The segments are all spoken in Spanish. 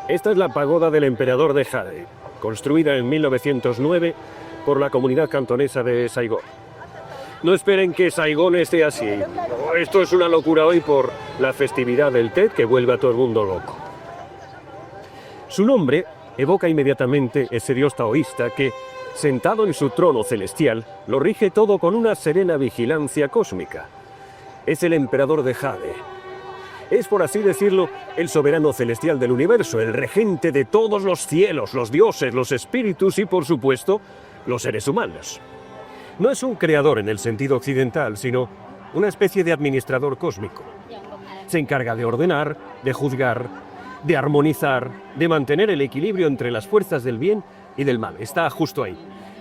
Esta es la pagoda del emperador de Jade, construida en 1909 por la comunidad cantonesa de Saigón. No esperen que Saigón esté así. Esto es una locura hoy por la festividad del Tet que vuelve a todo el mundo loco. Su nombre evoca inmediatamente ese dios taoísta que, sentado en su trono celestial, lo rige todo con una serena vigilancia cósmica. Es el emperador de Jade. Es, por así decirlo, el soberano celestial del universo, el regente de todos los cielos, los dioses, los espíritus y, por supuesto, los seres humanos. No es un creador en el sentido occidental, sino una especie de administrador cósmico. Se encarga de ordenar, de juzgar, de armonizar, de mantener el equilibrio entre las fuerzas del bien y del mal. Está justo ahí.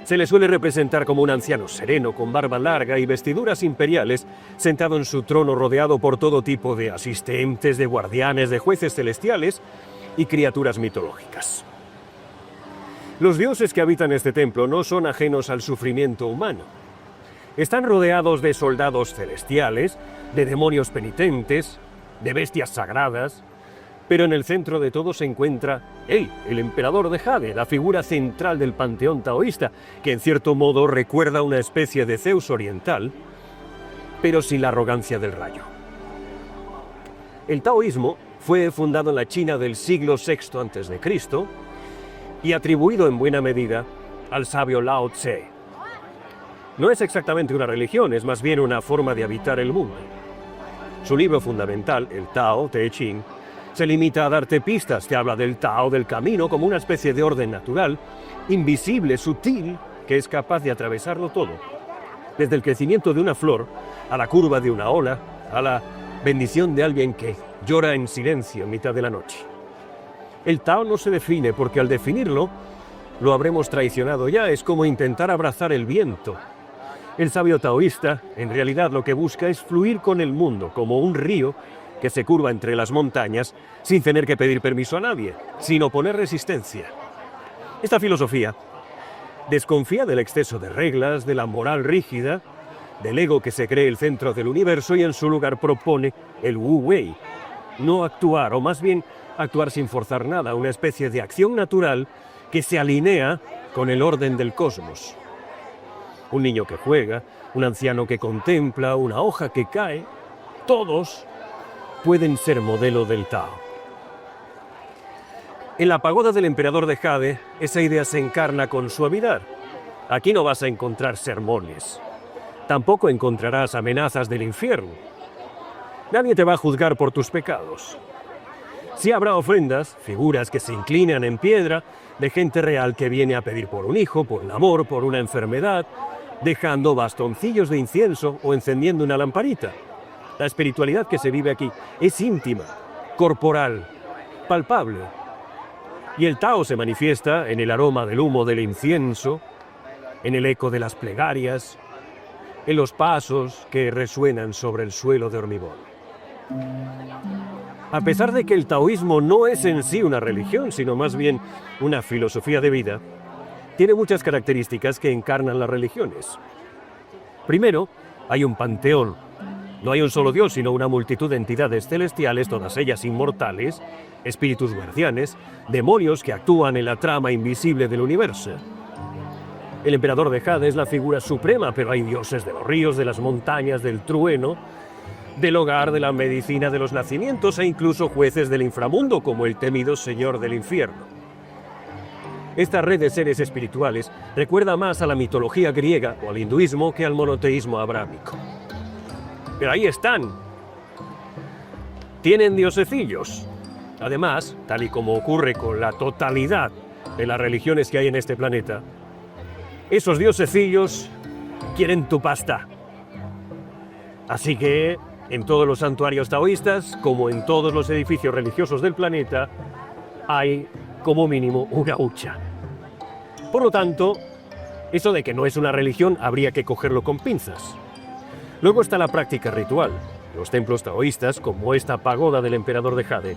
Se le suele representar como un anciano sereno, con barba larga y vestiduras imperiales, sentado en su trono rodeado por todo tipo de asistentes, de guardianes, de jueces celestiales y criaturas mitológicas. Los dioses que habitan este templo no son ajenos al sufrimiento humano. Están rodeados de soldados celestiales, de demonios penitentes, de bestias sagradas, pero en el centro de todo se encuentra él, el emperador de Jade, la figura central del panteón taoísta, que en cierto modo recuerda una especie de Zeus oriental, pero sin la arrogancia del rayo. El taoísmo fue fundado en la China del siglo VI a.C. y atribuido en buena medida al sabio Lao Tse. No es exactamente una religión, es más bien una forma de habitar el mundo. Su libro fundamental, el Tao Te Ching, se limita a darte pistas, te habla del Tao, del camino, como una especie de orden natural, invisible, sutil, que es capaz de atravesarlo todo. Desde el crecimiento de una flor, a la curva de una ola, a la bendición de alguien que llora en silencio en mitad de la noche. El Tao no se define porque al definirlo, lo habremos traicionado ya, es como intentar abrazar el viento. El sabio taoísta, en realidad, lo que busca es fluir con el mundo, como un río que se curva entre las montañas sin tener que pedir permiso a nadie, sin oponer resistencia. Esta filosofía desconfía del exceso de reglas, de la moral rígida, del ego que se cree el centro del universo y en su lugar propone el Wu Wei, no actuar, o más bien actuar sin forzar nada, una especie de acción natural que se alinea con el orden del cosmos. Un niño que juega, un anciano que contempla, una hoja que cae, todos pueden ser modelo del Tao. En la pagoda del emperador de Jade, esa idea se encarna con suavidad. Aquí no vas a encontrar sermones. Tampoco encontrarás amenazas del infierno. Nadie te va a juzgar por tus pecados. Sí habrá ofrendas, figuras que se inclinan en piedra, de gente real que viene a pedir por un hijo, por un amor, por una enfermedad, dejando bastoncillos de incienso o encendiendo una lamparita. La espiritualidad que se vive aquí es íntima, corporal, palpable. Y el Tao se manifiesta en el aroma del humo del incienso, en el eco de las plegarias, en los pasos que resuenan sobre el suelo de hormigón. A pesar de que el taoísmo no es en sí una religión, sino más bien una filosofía de vida, tiene muchas características que encarnan las religiones. Primero, hay un panteón. No hay un solo Dios, sino una multitud de entidades celestiales, todas ellas inmortales, espíritus guardianes, demonios que actúan en la trama invisible del universo. El emperador de Jade es la figura suprema, pero hay dioses de los ríos, de las montañas, del trueno, del hogar, de la medicina, de los nacimientos e incluso jueces del inframundo, como el temido señor del infierno. Esta red de seres espirituales recuerda más a la mitología griega o al hinduismo que al monoteísmo abrámico. Pero ahí están. Tienen diosecillos. Además, tal y como ocurre con la totalidad de las religiones que hay en este planeta, esos diosecillos quieren tu pasta. Así que, en todos los santuarios taoístas, como en todos los edificios religiosos del planeta, hay, como mínimo, una hucha. Por lo tanto, eso de que no es una religión habría que cogerlo con pinzas. Luego está la práctica ritual. Los templos taoístas, como esta pagoda del emperador de Jade,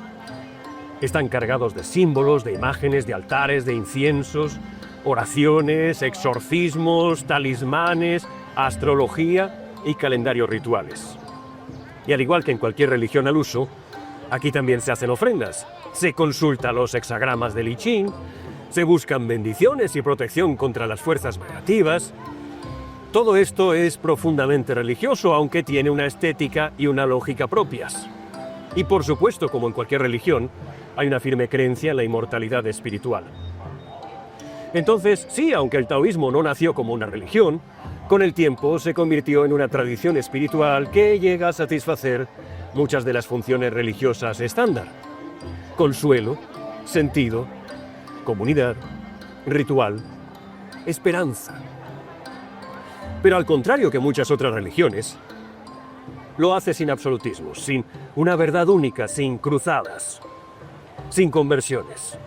están cargados de símbolos, de imágenes, de altares, de inciensos, oraciones, exorcismos, talismanes, astrología y calendarios rituales. Y al igual que en cualquier religión al uso, Aquí también se hacen ofrendas, se consulta los hexagramas del I Ching, se buscan bendiciones y protección contra las fuerzas negativas. Todo esto es profundamente religioso, aunque tiene una estética y una lógica propias. Y por supuesto, como en cualquier religión, hay una firme creencia en la inmortalidad espiritual. Entonces, sí, aunque el taoísmo no nació como una religión, con el tiempo se convirtió en una tradición espiritual que llega a satisfacer muchas de las funciones religiosas estándar: consuelo, sentido, comunidad, ritual, esperanza. Pero al contrario que muchas otras religiones, lo hace sin absolutismos, sin una verdad única, sin cruzadas, sin conversiones.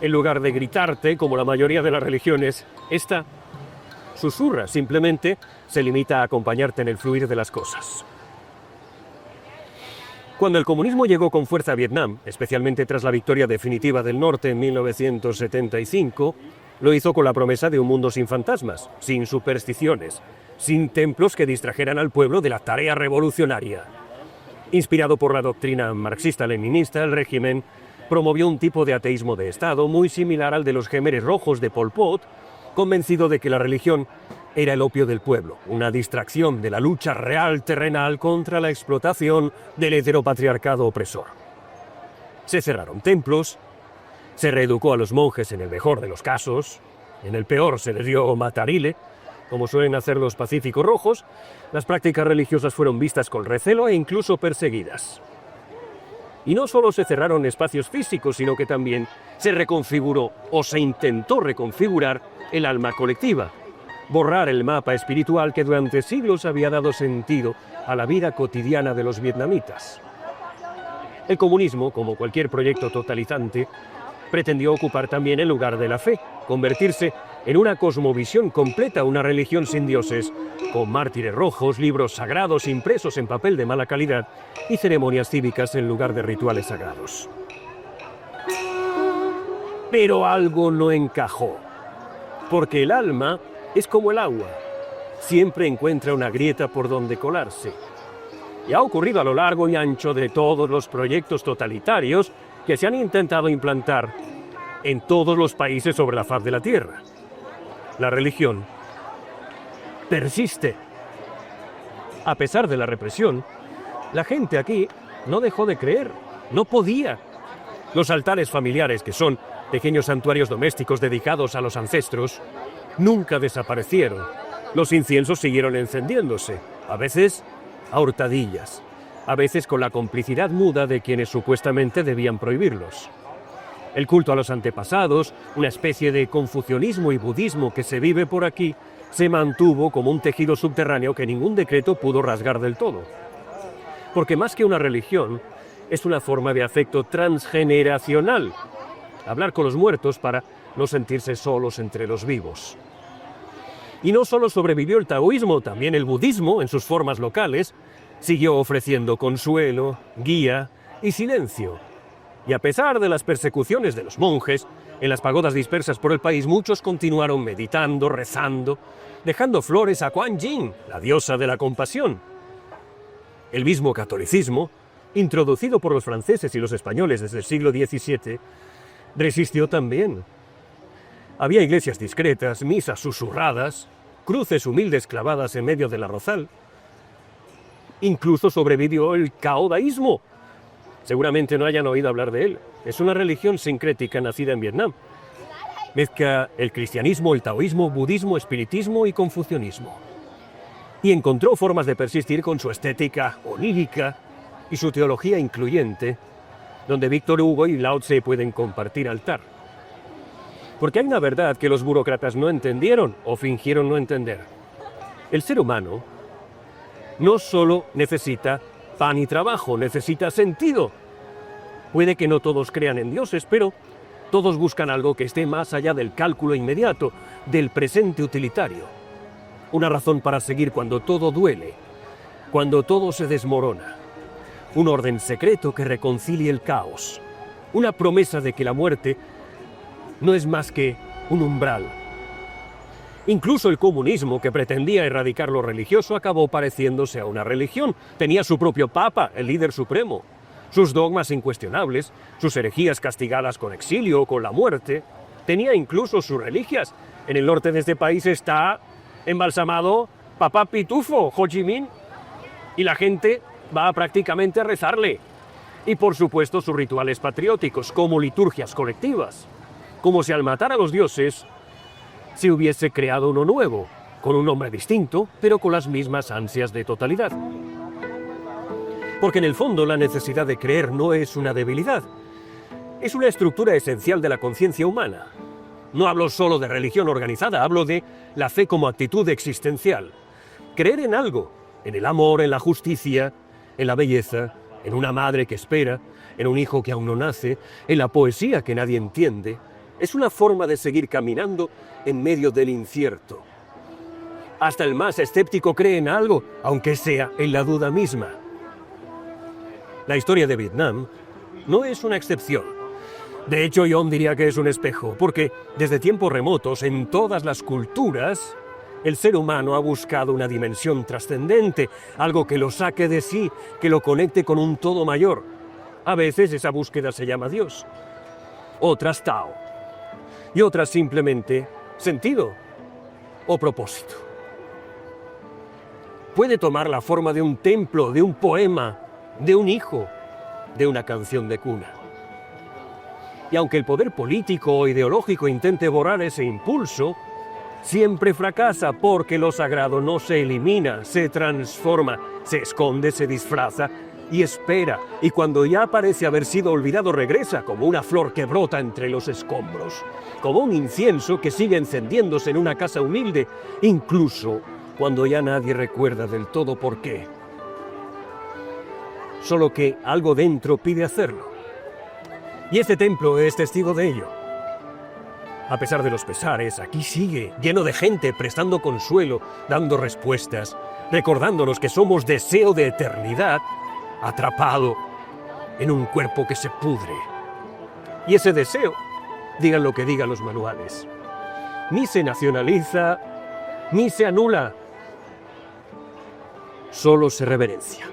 En lugar de gritarte, como la mayoría de las religiones, esta susurra, simplemente se limita a acompañarte en el fluir de las cosas. Cuando el comunismo llegó con fuerza a Vietnam, especialmente tras la victoria definitiva del norte en 1975, lo hizo con la promesa de un mundo sin fantasmas, sin supersticiones, sin templos que distrajeran al pueblo de la tarea revolucionaria. Inspirado por la doctrina marxista-leninista, el régimen promovió un tipo de ateísmo de Estado muy similar al de los Jemeres Rojos de Pol Pot, convencido de que la religión era el opio del pueblo, una distracción de la lucha real terrenal contra la explotación del heteropatriarcado opresor. Se cerraron templos, se reeducó a los monjes en el mejor de los casos, en el peor se les dio matarile, como suelen hacer los pacíficos rojos. Las prácticas religiosas fueron vistas con recelo e incluso perseguidas. Y no solo se cerraron espacios físicos, sino que también se reconfiguró o se intentó reconfigurar el alma colectiva, borrar el mapa espiritual que durante siglos había dado sentido a la vida cotidiana de los vietnamitas. El comunismo, como cualquier proyecto totalizante, pretendió ocupar también el lugar de la fe, convertirse en una cosmovisión completa, una religión sin dioses, con mártires rojos, libros sagrados impresos en papel de mala calidad y ceremonias cívicas en lugar de rituales sagrados. Pero algo no encajó, porque el alma es como el agua, siempre encuentra una grieta por donde colarse. Y ha ocurrido a lo largo y ancho de todos los proyectos totalitarios que se han intentado implantar en todos los países sobre la faz de la Tierra. La religión persiste. A pesar de la represión, la gente aquí no dejó de creer, no podía. Los altares familiares, que son pequeños santuarios domésticos dedicados a los ancestros, nunca desaparecieron. Los inciensos siguieron encendiéndose, a veces a hurtadillas, a veces con la complicidad muda de quienes supuestamente debían prohibirlos. El culto a los antepasados, una especie de confucianismo y budismo que se vive por aquí, se mantuvo como un tejido subterráneo que ningún decreto pudo rasgar del todo. Porque más que una religión, es una forma de afecto transgeneracional. Hablar con los muertos para no sentirse solos entre los vivos. Y no solo sobrevivió el taoísmo, también el budismo, en sus formas locales, siguió ofreciendo consuelo, guía y silencio. Y a pesar de las persecuciones de los monjes, en las pagodas dispersas por el país muchos continuaron meditando, rezando, dejando flores a Kuan Yin, la diosa de la compasión. El mismo catolicismo, introducido por los franceses y los españoles desde el siglo XVII, resistió también. Había iglesias discretas, misas susurradas, cruces humildes clavadas en medio del arrozal. Incluso sobrevivió el caodaísmo. Seguramente no hayan oído hablar de él. Es una religión sincrética nacida en Vietnam. Mezcla el cristianismo, el taoísmo, budismo, espiritismo y confucianismo. Y encontró formas de persistir con su estética onírica y su teología incluyente, donde Víctor Hugo y Lao Tse pueden compartir altar. Porque hay una verdad que los burócratas no entendieron o fingieron no entender. El ser humano no solo necesita pan y trabajo, necesita sentido. Puede que no todos crean en dioses, pero todos buscan algo que esté más allá del cálculo inmediato, del presente utilitario. Una razón para seguir cuando todo duele, cuando todo se desmorona. Un orden secreto que reconcilie el caos. Una promesa de que la muerte no es más que un umbral. Incluso el comunismo, que pretendía erradicar lo religioso, acabó pareciéndose a una religión. Tenía su propio papa, el líder supremo. sus dogmas incuestionables, sus herejías castigadas con exilio o con la muerte. Tenía incluso sus reliquias. En el norte de este país está embalsamado Papá Pitufo, Ho Chi Minh, y la gente va prácticamente a rezarle. Y por supuesto sus rituales patrióticos, como liturgias colectivas, como si al matar a los dioses se hubiese creado uno nuevo, con un nombre distinto, pero con las mismas ansias de totalidad. Porque en el fondo la necesidad de creer no es una debilidad, es una estructura esencial de la conciencia humana. No hablo solo de religión organizada, hablo de la fe como actitud existencial. Creer en algo, en el amor, en la justicia, en la belleza, en una madre que espera, en un hijo que aún no nace, en la poesía que nadie entiende, es una forma de seguir caminando en medio del incierto. Hasta el más escéptico cree en algo, aunque sea en la duda misma. La historia de Vietnam no es una excepción. De hecho, yo diría que es un espejo, porque desde tiempos remotos, en todas las culturas, el ser humano ha buscado una dimensión trascendente, algo que lo saque de sí, que lo conecte con un todo mayor. A veces esa búsqueda se llama Dios, otras Tao, y otras simplemente sentido o propósito. Puede tomar la forma de un templo, de un poema, de un hijo, de una canción de cuna. Y aunque el poder político o ideológico intente borrar ese impulso, siempre fracasa porque lo sagrado no se elimina, se transforma, se esconde, se disfraza y espera. Y cuando ya parece haber sido olvidado, regresa como una flor que brota entre los escombros, como un incienso que sigue encendiéndose en una casa humilde, incluso cuando ya nadie recuerda del todo por qué. Solo que algo dentro pide hacerlo. Y este templo es testigo de ello. A pesar de los pesares, aquí sigue, lleno de gente, prestando consuelo, dando respuestas, recordándonos que somos deseo de eternidad, atrapado en un cuerpo que se pudre. Y ese deseo, digan lo que digan los manuales, ni se nacionaliza, ni se anula, solo se reverencia.